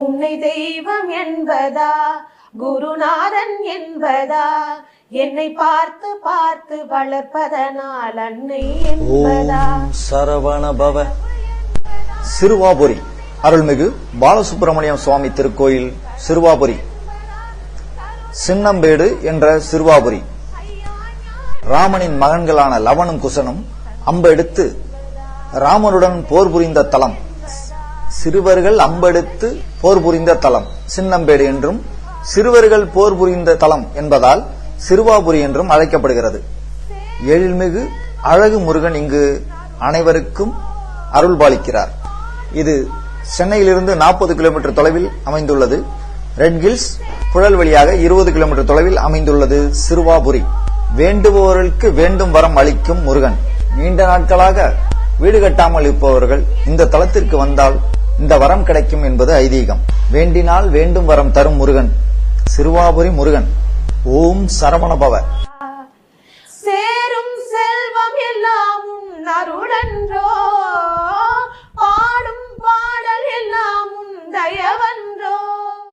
உன்னை தெய்வம் என்பதா குருநாதன் என்பதா என்னை பார்த்து பார்த்து வளர்ப்பதனால் அன்னை என்பதா. சரவணபவ. சிறுவாபுரி அருள்மிகு பாலசுப்பிரமணியம் சுவாமி திருக்கோயில் சிறுவாபுரி. சின்னம்பேடு என்ற சிறுவாபுரி ராமனின் மகன்களான லவனும் குசனும் அம்பெடுத்து ராமனுடன் போர் புரிந்த தலம். சிறுவர்கள் அம்பெடுத்து போர் புரிந்த தலம் சின்னம்பேடு என்றும், சிறுவர்கள் போர் புரிந்த தலம் என்பதால் சிறுவாபுரி என்றும் அழைக்கப்படுகிறது. எழில்மிகு அழகு முருகன் இங்கு அனைவருக்கும் அருள் பாலிக்கிறார். இது சென்னையிலிருந்து 40 கிலோமீட்டர் தொலைவில் அமைந்துள்ளது. ரெட் ஹில்ஸ் புழல்வழியாக 20 கிலோமீட்டர் தொலைவில் அமைந்துள்ளது சிறுவாபுரி. வேண்டுபவர்களுக்கு வேண்டும் வரம் அளிக்கும் முருகன். நீண்ட நாட்களாக வீடு கட்டாமல் இருப்பவர்கள் இந்த தலத்திற்கு வந்தால் இந்த வரம் கிடைக்கும் என்பது ஐதீகம். வேண்டினால் வேண்டும் வரம் தரும் முருகன் சிறுவாபுரி முருகன். ஓம் சரவணபவ.